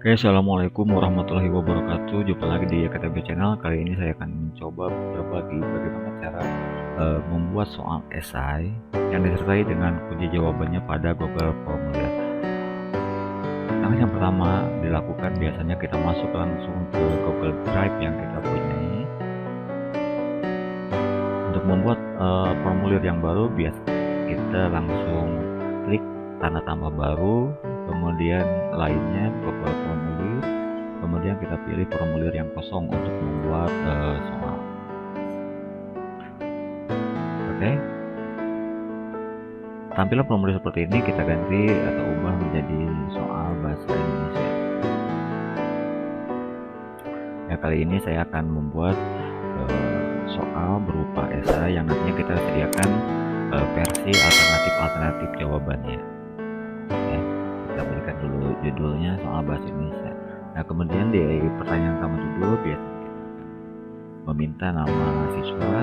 Oke, assalamualaikum warahmatullahi wabarakatuh. Jumpa lagi di KTB Channel. Kali ini saya akan mencoba berbagi bagaimana cara membuat soal esai yang disertai dengan kunci jawabannya pada Google Formulir. Langkah yang pertama dilakukan biasanya kita masuk langsung ke Google Drive yang kita punyai. Untuk membuat formulir yang baru, biasa kita langsung klik tanda tambah baru, kemudian lainnya Google Formulir, kemudian kita pilih formulir yang kosong untuk membuat soal. Oke, tampilan formulir seperti ini kita ganti atau ubah menjadi soal bahasa Indonesia. Ya, kali ini saya akan membuat soal berupa esai yang nantinya kita sediakan versi alternatif jawabannya. Ya, kita berikan dulu judulnya soal bahasa Indonesia. Nah, kemudian di pertanyaan utama judul biasanya kita meminta nama siswa.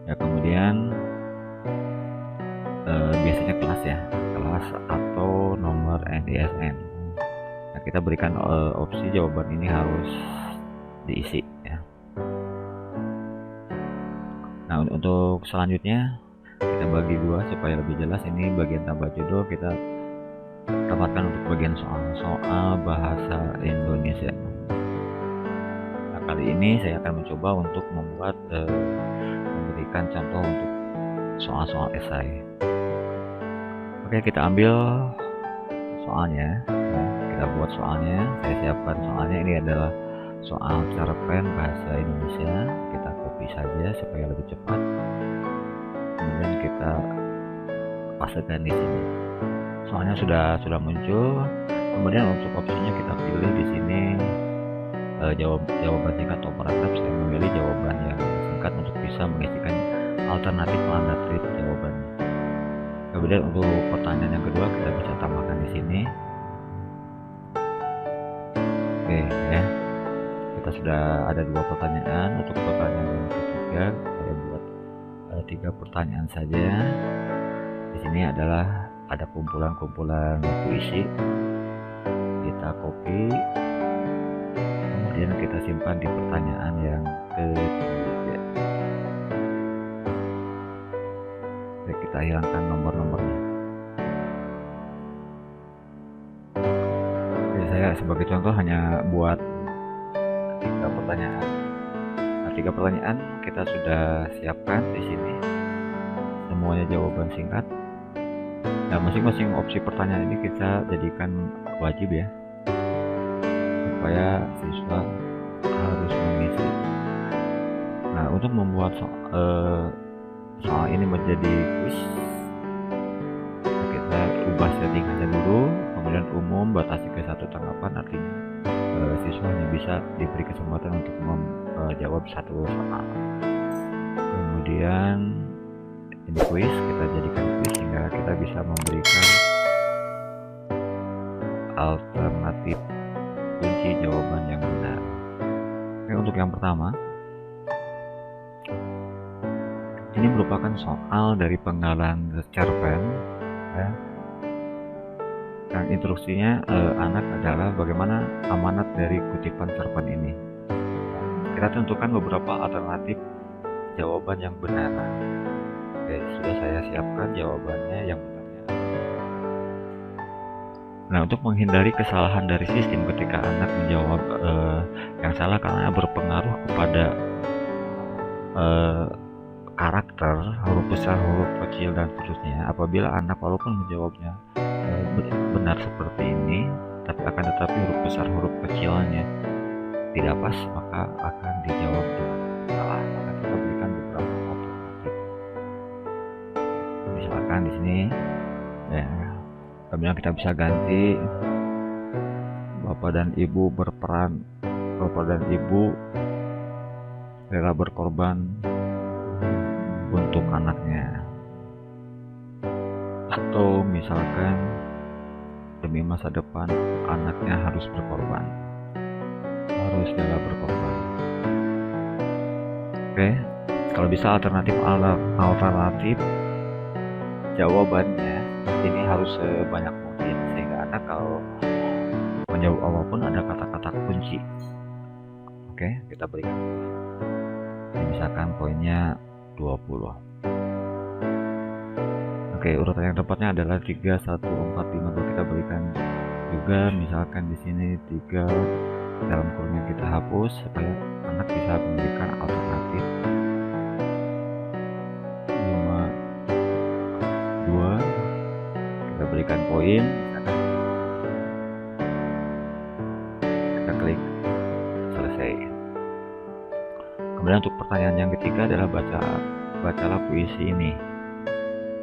Ya, kemudian biasanya kelas ya, kelas atau nomor NISN. Nah, kita berikan opsi jawaban ini harus diisi ya. Nah, untuk selanjutnya kita bagi dua supaya lebih jelas. Ini bagian tambah judul kita tempatkan untuk bagian soal bahasa Indonesia. Nah, kali ini saya akan mencoba untuk membuat memberikan contoh untuk soal esai. Oke, kita ambil soalnya ya, kita buat soalnya. Saya siapkan soalnya, ini adalah soal cerpen bahasa Indonesia. Kita copy saja supaya lebih cepat, kemudian kita pastekan di sini. Soalnya sudah muncul. Kemudian untuk opsinya kita pilih di sini jawaban singkat atau paragraf. Saya memilih jawaban yang singkat untuk bisa mengisikan alternatif jawaban. Kemudian untuk pertanyaan yang kedua kita bisa tambahkan di sini. Oke ya, kita sudah ada dua pertanyaan. Untuk pertanyaan yang ketiga saya buat 3 pertanyaan saja. Di sini adalah ada kumpulan puisi. Kita copy, kemudian kita simpan di pertanyaan yang ketiga. Oke, kita hilangkan nomor-nomornya. Oke, saya sebagai contoh hanya buat 3 pertanyaan. Nah, 3 pertanyaan kita sudah siapkan di sini. Semuanya jawaban singkat. Nah, masing-masing opsi pertanyaan ini kita jadikan wajib ya, supaya siswa harus mengisi. Nah, untuk membuat soal ini menjadi quiz, kita ubah settingannya dulu. Kemudian umum batasi ke 1 tanggapan, artinya siswa hanya bisa diberi kesempatan untuk menjawab 1 soal. Kemudian ini quiz, kita jadikan quiz sehingga kita bisa memberikan alternatif kunci jawaban yang benar. Oke, untuk yang pertama, ini merupakan soal dari penggalan cerpen ya. Dan instruksinya anak adalah bagaimana amanat dari kutipan cerpen ini. Kita tentukan beberapa alternatif jawaban yang benar. Oke, sudah saya siapkan jawabannya yang benarnya. Nah, untuk menghindari kesalahan dari sistem ketika anak menjawab yang salah karena berpengaruh kepada karakter, huruf besar, huruf kecil, dan seterusnya. Apabila anak walaupun menjawabnya benar seperti ini, tapi akan tetapi huruf besar, huruf kecilnya tidak pas, maka akan dijawab dengan salah. Maka kita berikan beberapa alternatif. Misalkan di sini ya, kemudian kita bisa ganti Bapak dan Ibu rela berkorban untuk anaknya. Atau misalkan demi masa depan anaknya harus berkorban, harus rela berkorban. Oke, kalau bisa alternatif jawabannya ini harus sebanyak mungkin, sehingga anak kalau Oke, kita berikan. Ini misalkan poinnya 20. Oke, urutan yang tepatnya adalah 3, 1, 4, 5, 2. Kita berikan juga misalkan di sini 3 dalam kurung yang kita hapus supaya anak bisa memberikan alternatif 5, 2. Kita berikan poin, kita klik selesai. Kemudian untuk pertanyaan yang ketiga adalah bacalah puisi ini,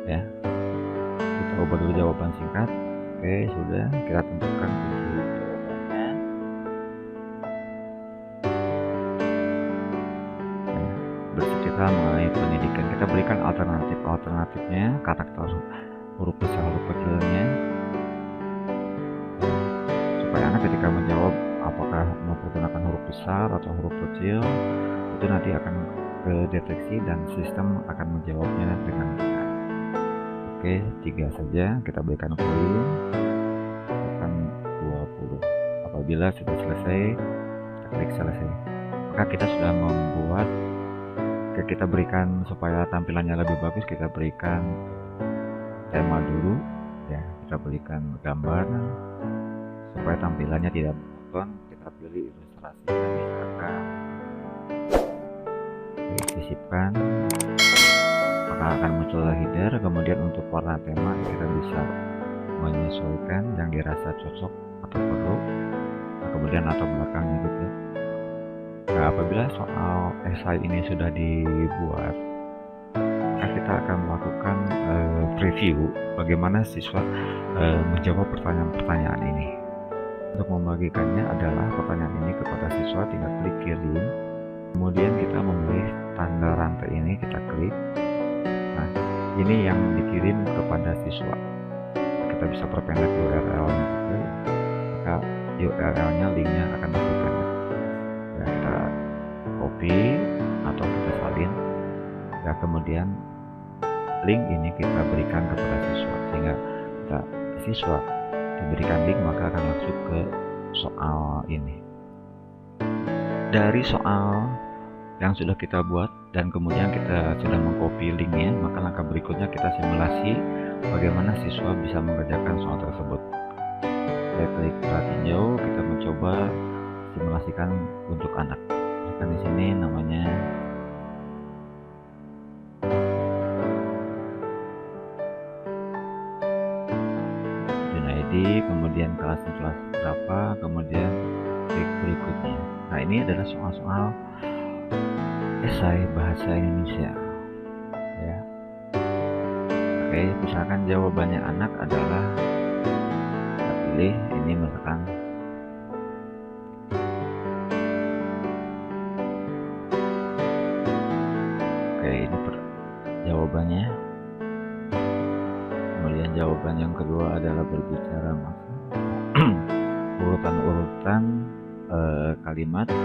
ya. Kita ubah dulu jawaban singkat. Oke, sudah, kita tentukan kunci jawabannya. Bercerita mengenai pendidikan. Kita berikan alternatifnya, karakter huruf besar, huruf kecilnya, supaya anak ketika menjawab apakah menggunakan huruf besar atau huruf kecil, itu nanti akan kedeteksi dan sistem akan menjawabnya dengan benar. Oke, 3 saja, kita berikan poin, akan 20. Apabila sudah selesai, kita klik selesai. Maka kita sudah membuat, kita berikan supaya tampilannya lebih bagus, kita berikan tema dulu, ya. Kita berikan gambar supaya tampilannya tidak monoton. Kita pilih ilustrasi, misalkan disisipkan, maka akan muncul header. Kemudian untuk warna tema kita bisa menyesuaikan yang dirasa cocok atau perlu. Kemudian latar belakangnya gitu. Nah, apabila soal esai ini sudah dibuat, maka kita akan melakukan preview bagaimana siswa menjawab pertanyaan-pertanyaan ini. Untuk membagikannya adalah pertanyaan ini kepada siswa, tinggal klik kirim. Kemudian kita memilih tanda rantai ini, kita klik. Nah, ini yang dikirim kepada siswa. Kita bisa perpendek URL-nya, maka URL-nya, linknya akan lebih pendek. Ya, kita copy atau kita salin. Ya, kemudian link ini kita berikan kepada siswa, sehingga siswa diberikan link maka akan masuk ke soal ini. Dari soal yang sudah kita buat dan kemudian kita sudah mengcopy linknya, maka langkah berikutnya kita simulasi bagaimana siswa bisa mengerjakan soal tersebut. Saya klik tinjau, kita mencoba simulasikan untuk anak. Misalkan di sini namanya Junaidi, kemudian kelasnya kelas berapa, kemudian klik berikutnya. Nah, ini adalah soal-soal esai bahasa Indonesia, ya. Oke, misalkan jawabannya anak adalah, kita pilih ini misalkan ini jawabannya. Kemudian jawaban yang kedua adalah berbicara masa urutan-urutan kalimat. Nah,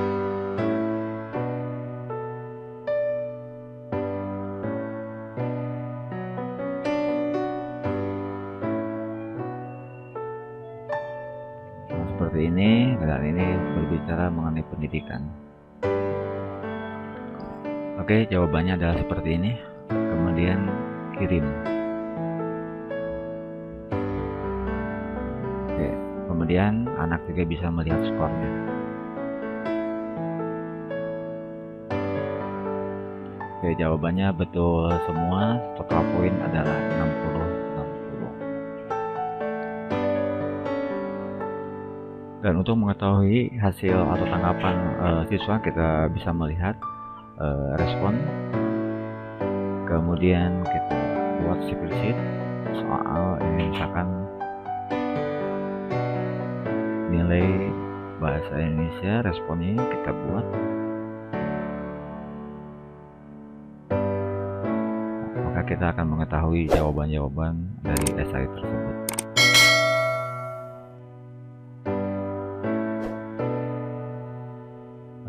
seperti ini, dan ini berbicara mengenai pendidikan. Oke, jawabannya adalah seperti ini. Kemudian kirim. Oke, kemudian anak juga bisa melihat skornya. Oke, jawabannya betul semua. Total poin adalah 60. Dan untuk mengetahui hasil atau tanggapan siswa, kita bisa melihat respon. Kemudian kita buat spreadsheet soal ini, misalkan nilai bahasa Indonesia, responnya kita buat. Maka kita akan mengetahui jawaban-jawaban dari esai tersebut.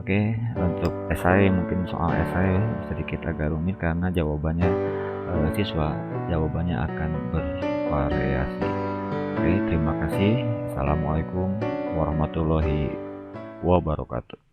Oke, untuk esai, mungkin soal esai sedikit agak rumit karena jawabannya siswa jawabannya akan bervariasi. Oke, terima kasih. Assalamualaikum warahmatullahi wabarakatuh.